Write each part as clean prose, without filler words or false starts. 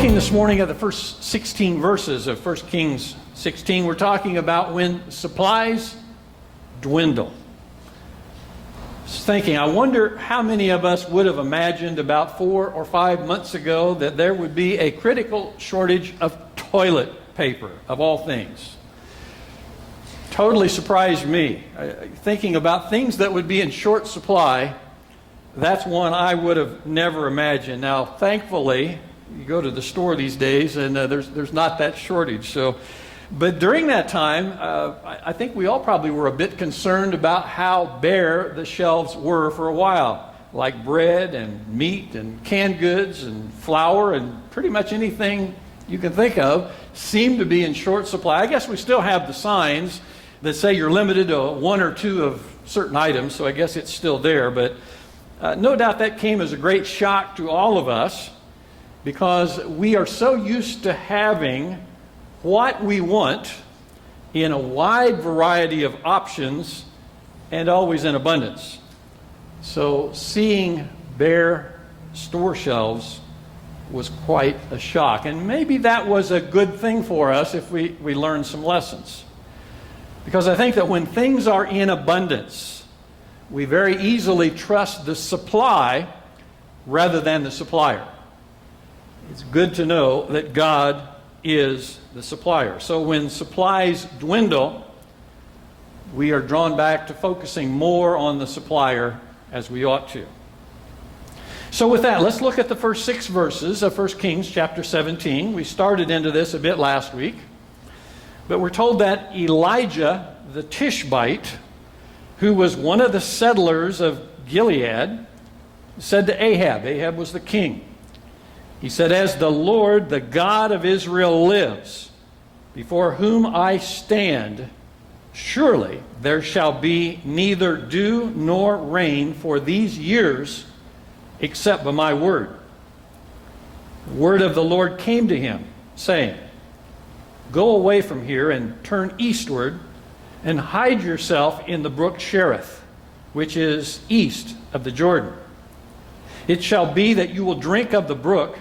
looking this morning at the first 16 verses of 1 Kings 16. We're talking about when supplies dwindle. I was thinking, I wonder how many of us would have imagined about 4 or 5 months ago that there would be a critical shortage of toilet paper, of all things. Totally surprised me. Thinking about things that would be in short supply, that's one I would have never imagined. Now, thankfully, you go to the store these days and there's not that shortage. But during that time, I think we all probably were a bit concerned about how bare the shelves were for a while, like bread and meat and canned goods and flour and pretty much anything you can think of seemed to be in short supply. I guess we still have the signs that say you're limited to 1 or 2 of certain items, so I guess it's still there. But no doubt that came as a great shock to all of us, because we are so used to having what we want in a wide variety of options and always in abundance. So seeing bare store shelves was quite a shock. And maybe that was a good thing for us if we learned some lessons. Because I think that when things are in abundance, we very easily trust the supply rather than the supplier. It's good to know that God is the supplier. So when supplies dwindle, we are drawn back to focusing more on the supplier as we ought to. So with that, let's look at the first 6 verses of 1 Kings chapter 17. We started into this a bit last week. But we're told that Elijah the Tishbite, who was one of the settlers of Gilead, said to Ahab was the king. He said, "As the Lord, the God of Israel lives, before whom I stand, surely there shall be neither dew nor rain for these years, except by my word." The word of the Lord came to him, saying, "Go away from here and turn eastward and hide yourself in the brook Cherith, which is east of the Jordan. It shall be that you will drink of the brook,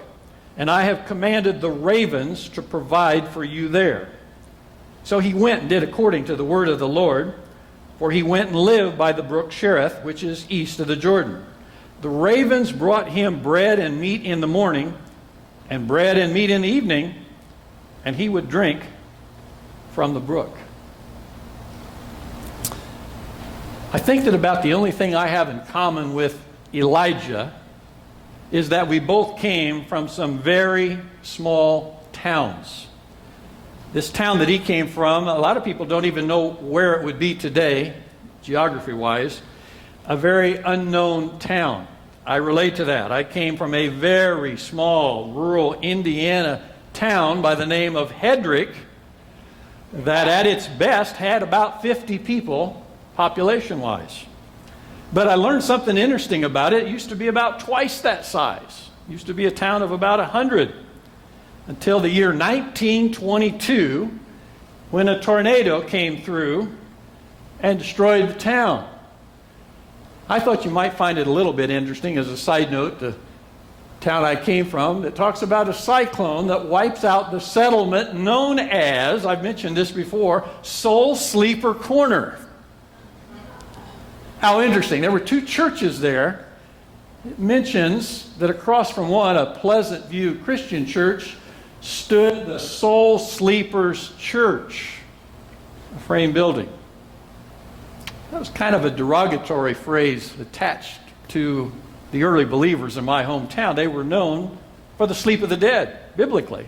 and I have commanded the ravens to provide for you there." So he went and did according to the word of the Lord, for he went and lived by the brook Cherith, which is east of the Jordan. The ravens brought him bread and meat in the morning, and bread and meat in the evening, and he would drink from the brook. I think that about the only thing I have in common with Elijah is that we both came from some very small towns. This town that he came from, a lot of people don't even know where it would be today, geography-wise, a very unknown town. I relate to that. I came from a very small rural Indiana town by the name of Hedrick that at its best had about 50 people population-wise. But I learned something interesting about it. It used to be about twice that size. It used to be a town of about 100 until the year 1922, when a tornado came through and destroyed the town. I thought you might find it a little bit interesting as a side note, the town I came from, that talks about a cyclone that wipes out the settlement known as, I've mentioned this before, Soul Sleeper Corner. How interesting. There were 2 churches there. It mentions that across from one, a Pleasant View Christian church, stood the Soul Sleepers Church, a frame building. That was kind of a derogatory phrase attached to the early believers in my hometown. They were known for the sleep of the dead, biblically.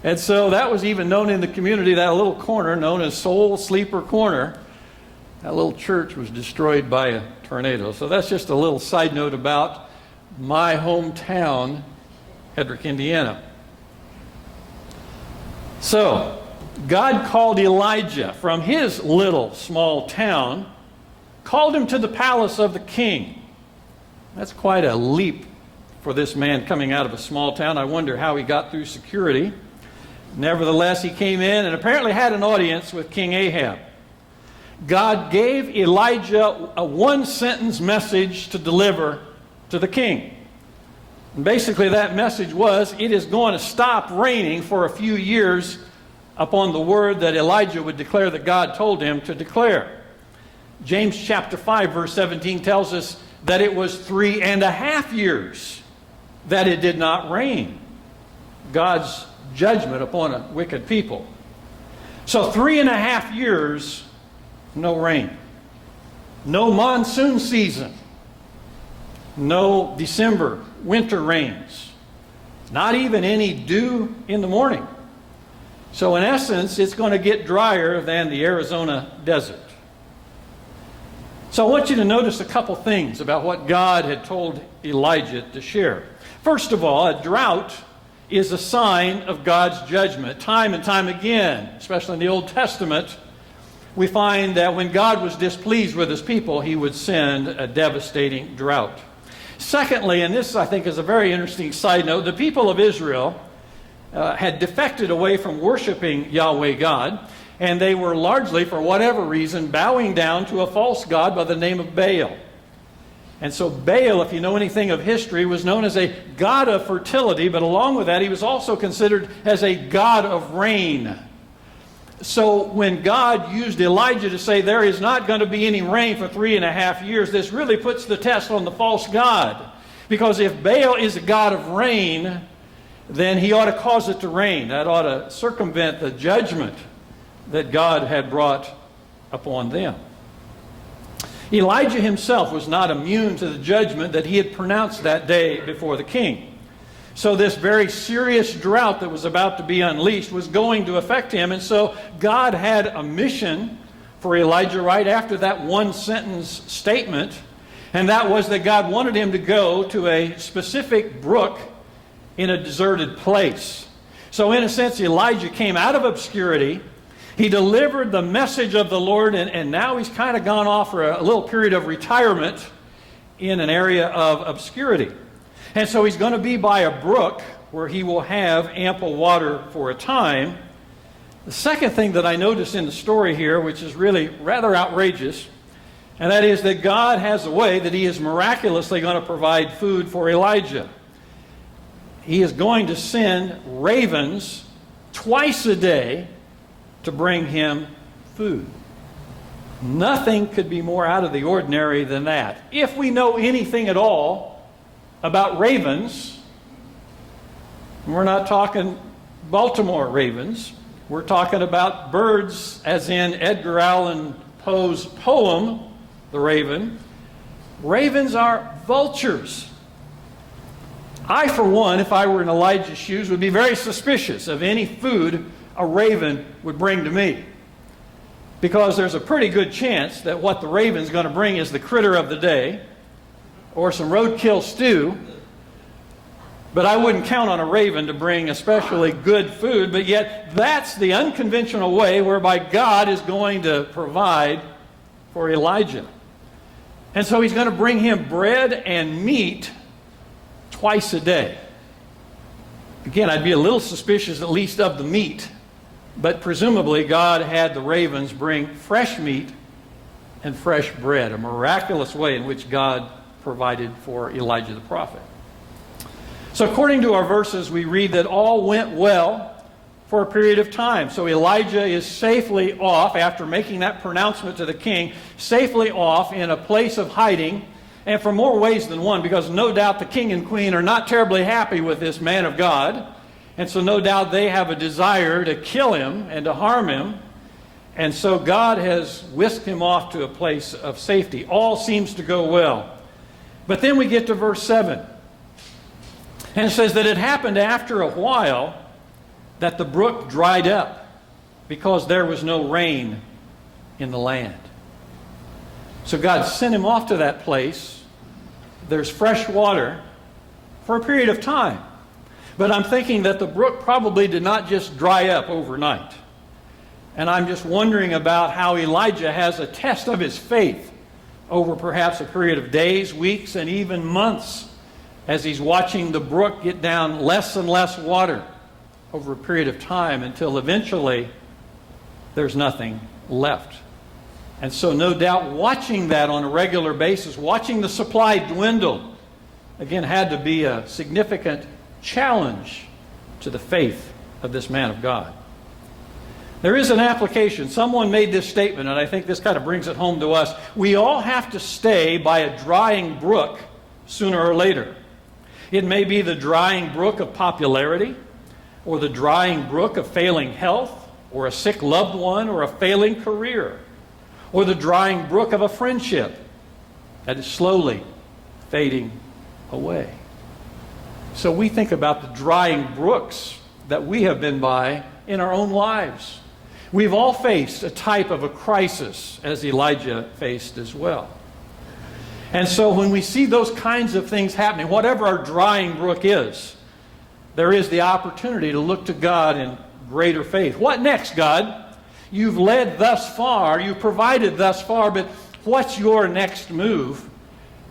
And so that was even known in the community, that little corner known as Soul Sleeper Corner. That little church was destroyed by a tornado. So that's just a little side note about my hometown, Hedrick, Indiana. So, God called Elijah from his little small town, called him to the palace of the king. That's quite a leap for this man coming out of a small town. I wonder how he got through security. Nevertheless, he came in and apparently had an audience with King Ahab. God gave Elijah a 1-sentence message to deliver to the king. And basically that message was, it is going to stop raining for a few years upon the word that Elijah would declare that God told him to declare. James chapter 5 verse 17 tells us that it was 3.5 years that it did not rain. God's judgment upon a wicked people. So 3.5 years, no rain. No monsoon season. No December winter rains. Not even any dew in the morning. So in essence, it's going to get drier than the Arizona desert. So I want you to notice a couple things about what God had told Elijah to share. First of all, a drought is a sign of God's judgment. Time and time again, especially in the Old Testament, we find that when God was displeased with his people, he would send a devastating drought. Secondly, and this I think is a very interesting side note, the people of Israel had defected away from worshiping Yahweh God, and they were largely, for whatever reason, bowing down to a false god by the name of Baal. And so Baal, if you know anything of history, was known as a god of fertility, but along with that, he was also considered as a god of rain. So when God used Elijah to say there is not going to be any rain for 3.5 years, this really puts the test on the false god. Because if Baal is a god of rain, then he ought to cause it to rain. That ought to circumvent the judgment that God had brought upon them. Elijah himself was not immune to the judgment that he had pronounced that day before the king. So this very serious drought that was about to be unleashed was going to affect him. And so God had a mission for Elijah right after that one sentence statement. And that was that God wanted him to go to a specific brook in a deserted place. So in a sense, Elijah came out of obscurity. He delivered the message of the Lord, and now he's kind of gone off for a little period of retirement in an area of obscurity. And so he's going to be by a brook where he will have ample water for a time. The second thing that I notice in the story here, which is really rather outrageous, and that is that God has a way that he is miraculously going to provide food for Elijah. He is going to send ravens twice a day to bring him food. Nothing could be more out of the ordinary than that. If we know anything at all about ravens, we're not talking Baltimore ravens. We're talking about birds as in Edgar Allan Poe's poem, The Raven. Ravens are vultures. I, for one, if I were in Elijah's shoes, would be very suspicious of any food a raven would bring to me. Because there's a pretty good chance that what the raven's going to bring is the critter of the day or some roadkill stew. But I wouldn't count on a raven to bring especially good food. But yet that's the unconventional way whereby God is going to provide for Elijah. And so he's going to bring him bread and meat twice a day. Again, I'd be a little suspicious at least of the meat. But presumably God had the ravens bring fresh meat and fresh bread, a miraculous way in which God provided for Elijah the prophet. So according to our verses, we read that all went well for a period of time. So Elijah is safely off, after making that pronouncement to the king, safely off in a place of hiding, and for more ways than one, because no doubt the king and queen are not terribly happy with this man of God. And so no doubt they have a desire to kill him and to harm him. And so God has whisked him off to a place of safety. All seems to go well. But then we get to verse 7. And it says that it happened after a while that the brook dried up because there was no rain in the land. So God sent him off to that place. There's fresh water for a period of time. But I'm thinking that the brook probably did not just dry up overnight. And I'm just wondering about how Elijah has a test of his faith over perhaps a period of days, weeks, and even months as he's watching the brook get down less and less water over a period of time until eventually there's nothing left. And so no doubt watching that on a regular basis, watching the supply dwindle, again, had to be a significant challenge to the faith of this man of God. There is an application. Someone made this statement, and I think this kind of brings it home to us. We all have to stay by a drying brook sooner or later. It may be the drying brook of popularity, or the drying brook of failing health, or a sick loved one, or a failing career, or the drying brook of a friendship that is slowly fading away. So we think about the drying brooks that we have been by in our own lives. We've all faced a type of a crisis, as Elijah faced as well. And so when we see those kinds of things happening, whatever our drying brook is, there is the opportunity to look to God in greater faith. What next, God? You've led thus far, you've provided thus far, but what's your next move?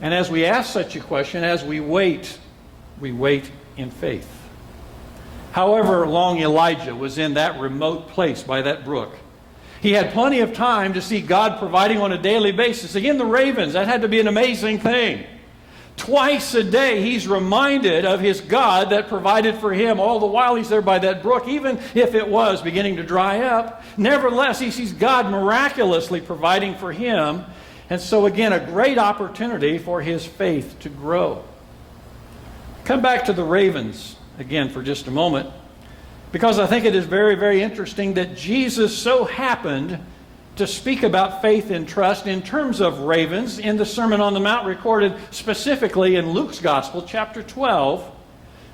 And as we ask such a question, as we wait in faith. However long Elijah was in that remote place by that brook, he had plenty of time to see God providing on a daily basis. Again, the ravens, that had to be an amazing thing. Twice a day he's reminded of his God that provided for him all the while he's there by that brook, even if it was beginning to dry up. Nevertheless, he sees God miraculously providing for him. And so again, a great opportunity for his faith to grow. Come back to the ravens again for just a moment, because I think it is very, very interesting that Jesus so happened to speak about faith and trust in terms of ravens in the Sermon on the Mount, recorded specifically in Luke's Gospel, chapter 12,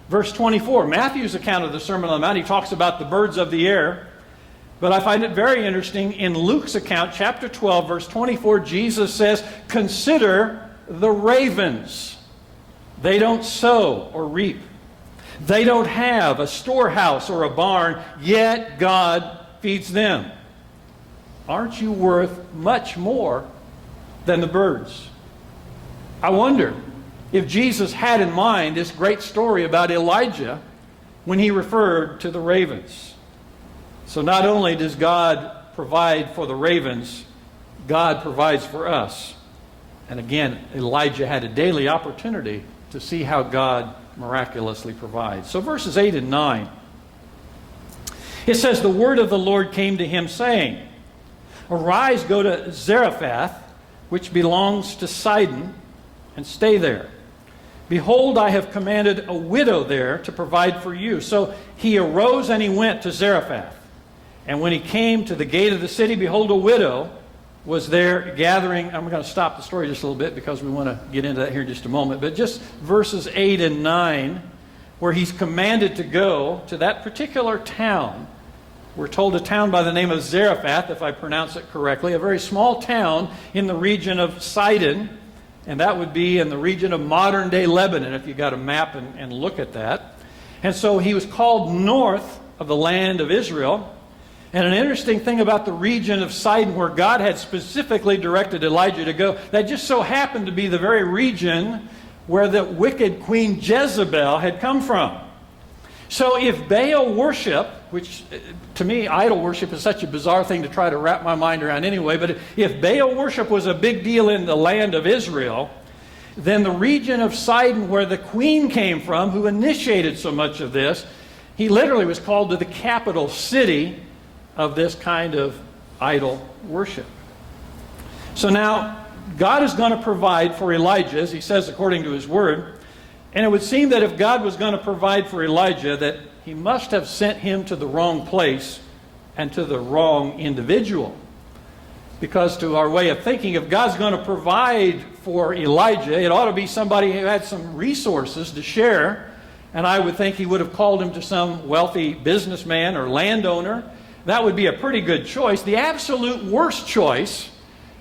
verse 24. Matthew's account of the Sermon on the Mount, he talks about the birds of the air. But I find it very interesting, in Luke's account, chapter 12, verse 24, Jesus says, "Consider the ravens. They don't sow or reap. They don't have a storehouse or a barn, yet God feeds them. Aren't you worth much more than the birds?" I wonder if Jesus had in mind this great story about Elijah when he referred to the ravens. So not only does God provide for the ravens, God provides for us. And again, Elijah had a daily opportunity to see how God miraculously provides. So verses 8 and 9. It says, "The word of the Lord came to him, saying, Arise, go to Zarephath, which belongs to Sidon, and stay there. Behold, I have commanded a widow there to provide for you." So he arose and he went to Zarephath. And when he came to the gate of the city, behold, a widow was there gathering. I'm going to stop the story just a little bit because we want to get into that here in just a moment. But just verses 8 and 9, where he's commanded to go to that particular town. We're told a town by the name of Zarephath, if I pronounce it correctly, a very small town in the region of Sidon, and that would be in the region of modern-day Lebanon, if you got a map and look at that. And so he was called north of the land of Israel. And an interesting thing about the region of Sidon, where God had specifically directed Elijah to go, that just so happened to be the very region where the wicked Queen Jezebel had come from. So if Baal worship, which to me, idol worship is such a bizarre thing to try to wrap my mind around anyway, but if Baal worship was a big deal in the land of Israel, then the region of Sidon, where the queen came from, who initiated so much of this, he literally was called to the capital city of this kind of idol worship. So now, God is going to provide for Elijah, as he says according to his word. And it would seem that if God was going to provide for Elijah, that he must have sent him to the wrong place and to the wrong individual. Because to our way of thinking, if God's going to provide for Elijah, it ought to be somebody who had some resources to share. And I would think he would have called him to some wealthy businessman or landowner. That would be a pretty good choice. The absolute worst choice,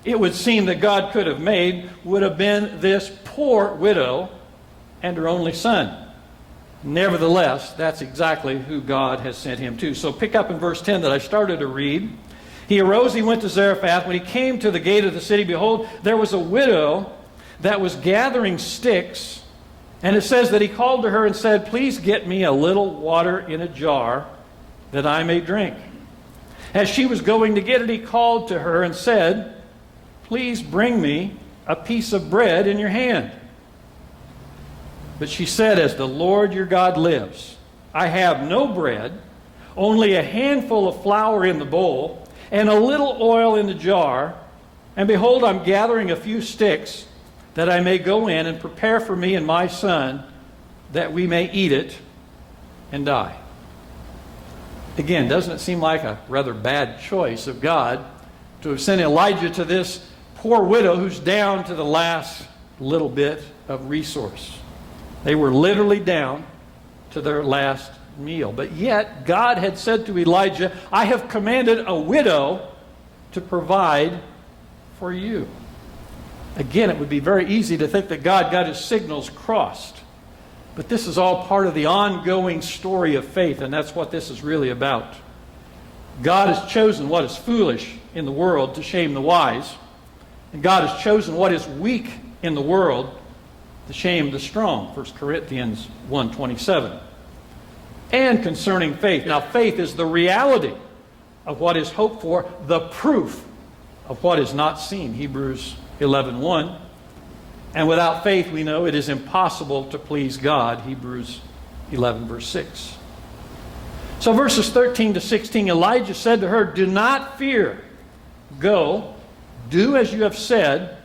it would seem, that God could have made would have been this poor widow and her only son. Nevertheless, that's exactly who God has sent him to. So pick up in verse 10 that I started to read. "He arose, he went to Zarephath. When he came to the gate of the city, behold, there was a widow that was gathering sticks. And it says that he called to her and said, Please get me a little water in a jar that I may drink. As she was going to get it, he called to her and said, Please bring me a piece of bread in your hand. But she said, "As the Lord your God lives, I have no bread, only a handful of flour in the bowl, and a little oil in the jar. And behold, I'm gathering a few sticks, that I may go in and prepare for me and my son, that we may eat it and die." Again, doesn't it seem like a rather bad choice of God to have sent Elijah to this poor widow who's down to the last little bit of resource? They were literally down to their last meal. But yet, God had said to Elijah, "I have commanded a widow to provide for you." Again, it would be very easy to think that God got his signals crossed. But this is all part of the ongoing story of faith, and that's what this is really about. God has chosen what is foolish in the world to shame the wise, and God has chosen what is weak in the world to shame the strong. 1 Corinthians 1:27. And concerning faith. Now, faith is the reality of what is hoped for, the proof of what is not seen. Hebrews 11:1. And without faith, we know it is impossible to please God. Hebrews 11, verse 6. So verses 13 to 16, Elijah said to her, "Do not fear. Go, do as you have said,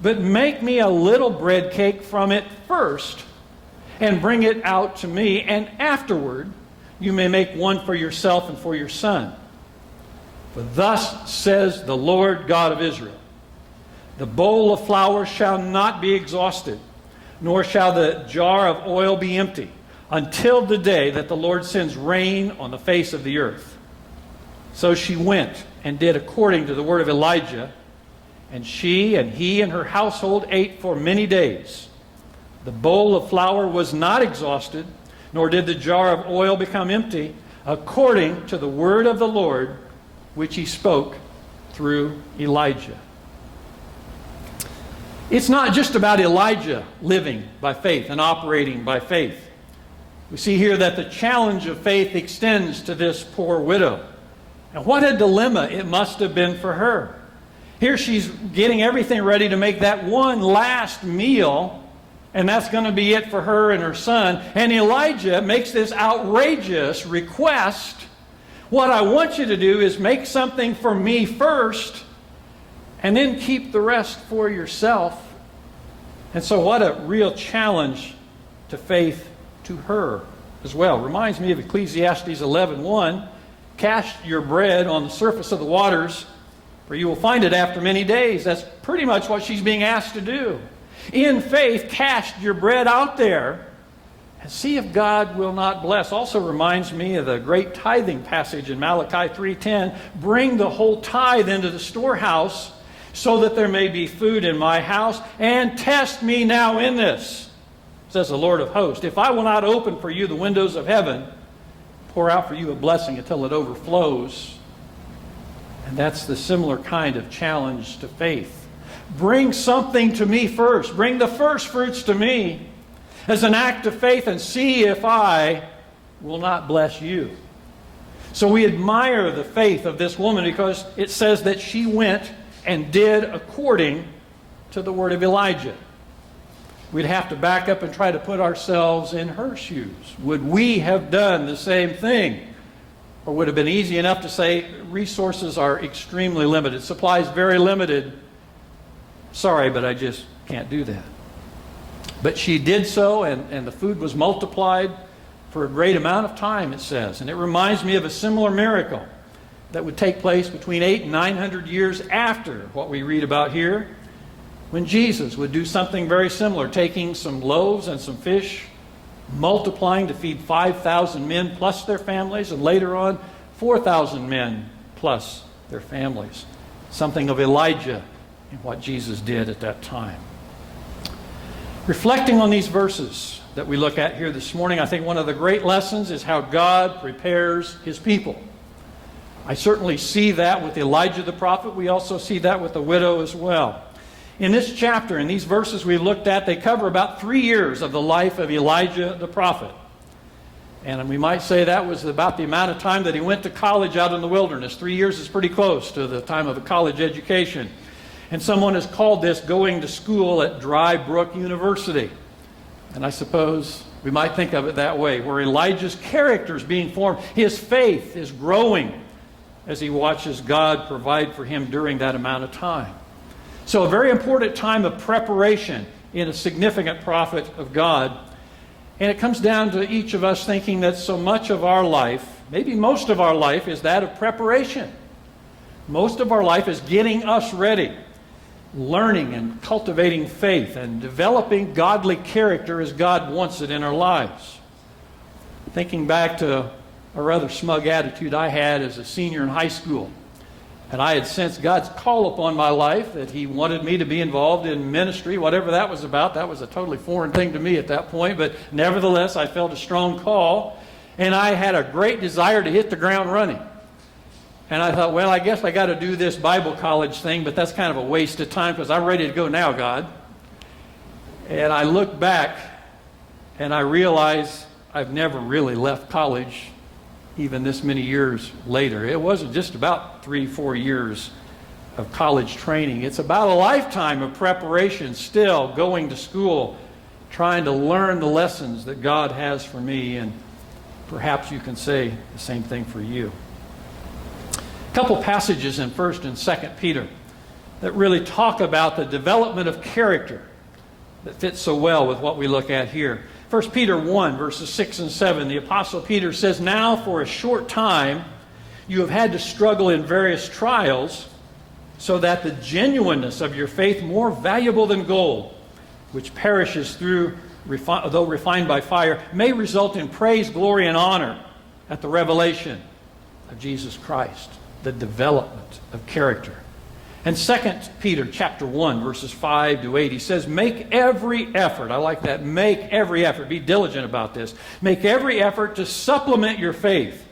but make me a little bread cake from it first, and bring it out to me, and afterward you may make one for yourself and for your son. For thus says the Lord God of Israel, the bowl of flour shall not be exhausted, nor shall the jar of oil be empty, until the day that the Lord sends rain on the face of the earth." So she went and did according to the word of Elijah, and she and he and her household ate for many days. The bowl of flour was not exhausted, nor did the jar of oil become empty, according to the word of the Lord, which he spoke through Elijah. It's not just about Elijah living by faith and operating by faith. We see here that the challenge of faith extends to this poor widow. And what a dilemma it must have been for her. Here she's getting everything ready to make that one last meal, and that's going to be it for her and her son. And Elijah makes this outrageous request. What I want you to do is make something for me first, and then keep the rest for yourself. And so what a real challenge to faith to her as well. Reminds me of Ecclesiastes 11:1. "Cast your bread on the surface of the waters, for you will find it after many days." That's pretty much what she's being asked to do. In faith, cast your bread out there and see if God will not bless. Also reminds me of the great tithing passage in Malachi 3:10. "Bring the whole tithe into the storehouse, so that there may be food in my house, and test me now in this, says the Lord of hosts. If I will not open for you the windows of heaven, pour out for you a blessing until it overflows." And that's the similar kind of challenge to faith. Bring something to me first. Bring the first fruits to me as an act of faith, and see if I will not bless you. So we admire the faith of this woman because it says that she went and did according to the word of Elijah. We'd have to back up and try to put ourselves in her shoes. Would we have done the same thing? Or would it have been easy enough to say, resources are extremely limited, supplies very limited. Sorry, but I just can't do that. But she did so, and the food was multiplied for a great amount of time, it says. And it reminds me of a similar miracle that would take place between 800 and 900 years after what we read about here, when Jesus would do something very similar, taking some loaves and some fish, multiplying to feed 5,000 men plus their families, and later on 4,000 men plus their families. Something of Elijah in what Jesus did at that time. Reflecting on these verses that we look at here this morning, I think one of the great lessons is how God prepares his people. I certainly see that with Elijah the prophet. We also see that with the widow as well. In this chapter, in these verses we looked at, they cover about 3 years of the life of Elijah the prophet. And we might say that was about the amount of time that he went to college out in the wilderness. 3 years is pretty close to the time of a college education. And someone has called this going to school at Dry Brook University. And I suppose we might think of it that way, where Elijah's character is being formed. His faith is growing as he watches God provide for him during that amount of time. So a very important time of preparation in a significant prophet of God. And it comes down to each of us thinking that so much of our life, maybe most of our life, is that of preparation. Most of our life is getting us ready, learning and cultivating faith and developing godly character as God wants it in our lives. Thinking back to a rather smug attitude I had as a senior in high school. And I had sensed God's call upon my life, that He wanted me to be involved in ministry, whatever that was about. That was a totally foreign thing to me at that point. But nevertheless, I felt a strong call. And I had a great desire to hit the ground running. And I thought, well, I guess I got to do this Bible college thing, but that's kind of a waste of time because I'm ready to go now, God. And I look back and I realize I've never really left college, even this many years later. It wasn't just about 3-4 years of college training. It's about a lifetime of preparation, still going to school, trying to learn the lessons that God has for me, and perhaps you can say the same thing for you. A couple passages in 1 and 2 Peter that really talk about the development of character that fits so well with what we look at here. 1 Peter 1, verses 6 and 7, the Apostle Peter says, "Now for a short time you have had to struggle in various trials, so that the genuineness of your faith, more valuable than gold, which perishes though refined by fire, may result in praise, glory, and honor at the revelation of Jesus Christ." The development of character. And 2 Peter chapter 1, verses 5 to 8, he says, "Make every effort," I like that, make every effort, be diligent about this, "make every effort to supplement your faith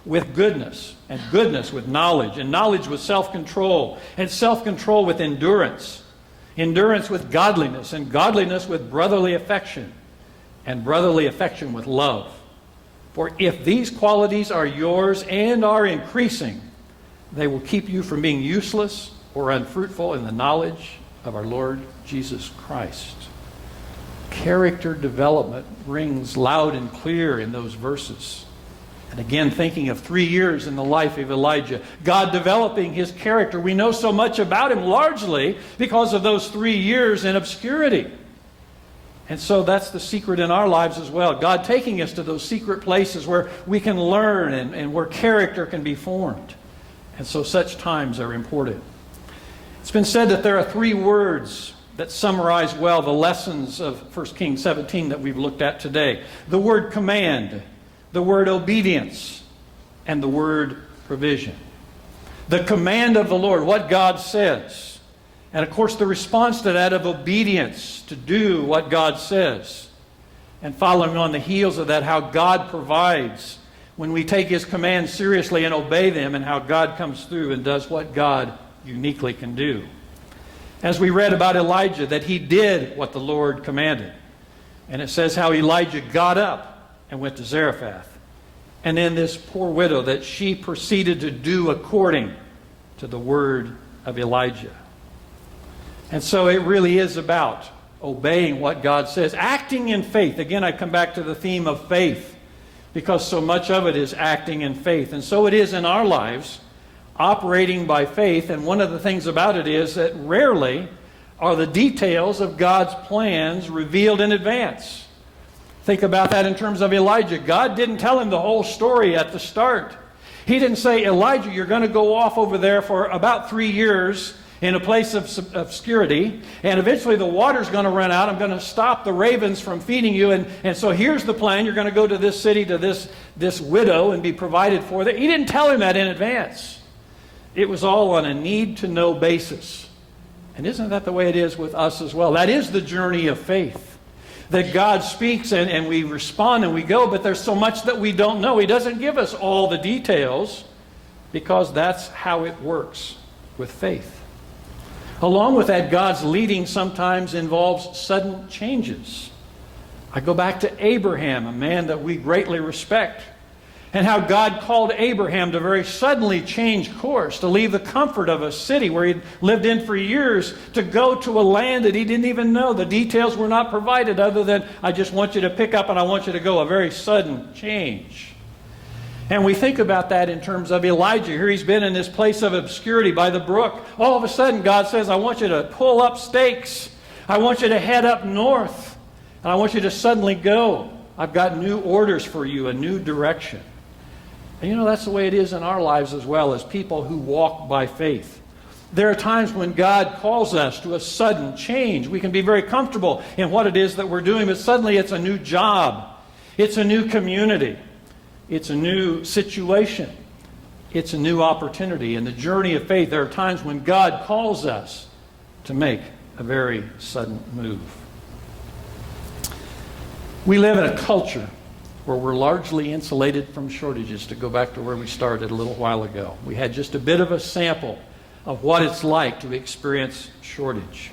with goodness, and goodness with knowledge, and knowledge with self-control, and self-control with endurance, endurance with godliness, and godliness with brotherly affection, and brotherly affection with love. For if these qualities are yours and are increasing, they will keep you from being useless or unfruitful in the knowledge of our Lord Jesus Christ." Character development rings loud and clear in those verses. And again, thinking of 3 years in the life of Elijah, God developing his character. We know so much about him largely because of those 3 years in obscurity. And so that's the secret in our lives as well. God taking us to those secret places where we can learn and where character can be formed. And so such times are important. It's been said that there are 3 words that summarize well the lessons of 1 Kings 17 that we've looked at today. The word command, the word obedience, and the word provision. The command of the Lord, what God says. And of course the response to that of obedience, to do what God says. And following on the heels of that, how God provides when we take His commands seriously and obey them, and how God comes through and does what God uniquely can do. As we read about Elijah, that he did what the Lord commanded. And it says how Elijah got up and went to Zarephath. And then this poor widow, that she proceeded to do according to the word of Elijah. And so it really is about obeying what God says, acting in faith. Again, I come back to the theme of faith, because so much of it is acting in faith. And so it is in our lives, operating by faith. And one of the things about it is that rarely are the details of God's plans revealed in advance. Think about that in terms of Elijah. God didn't tell him the whole story at the start. He didn't say, "Elijah, you're going to go off over there for about 3 years in a place of obscurity, and eventually the water's going to run out. I'm going to stop the ravens from feeding you, and so here's the plan. You're going to go to this city, to this widow, and be provided for." He didn't tell him that in advance. It was all on a need-to-know basis. And isn't that the way it is with us as well? That is the journey of faith. That God speaks and we respond and we go, but there's so much that we don't know. He doesn't give us all the details, because that's how it works with faith. Along with that, God's leading sometimes involves sudden changes. I go back to Abraham, a man that we greatly respect. and how God called Abraham to very suddenly change course, to leave the comfort of a city where he'd lived in for years, to go to a land that he didn't even know. The details were not provided other than, I just want you to pick up and I want you to go. A very sudden change. And we think about that in terms of Elijah. Here he's been in this place of obscurity by the brook. All of a sudden God says, I want you to pull up stakes. I want you to head up north. And I want you to suddenly go. I've got new orders for you, a new direction. And you know, that's the way it is in our lives as well, as people who walk by faith. There are times when God calls us to a sudden change. We can be very comfortable in what it is that we're doing, but suddenly it's a new job. It's a new community. It's a new situation. It's a new opportunity. In the journey of faith, there are times when God calls us to make a very sudden move. We live in a culture where we're largely insulated from shortages, to go back to where we started a little while ago. We had just a bit of a sample of what it's like to experience shortage.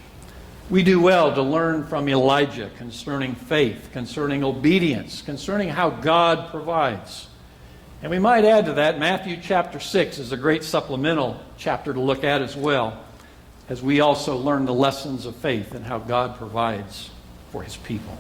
We do well to learn from Elijah concerning faith, concerning obedience, concerning how God provides. And we might add to that, Matthew chapter 6 is a great supplemental chapter to look at as well, as we also learn the lessons of faith and how God provides for his people.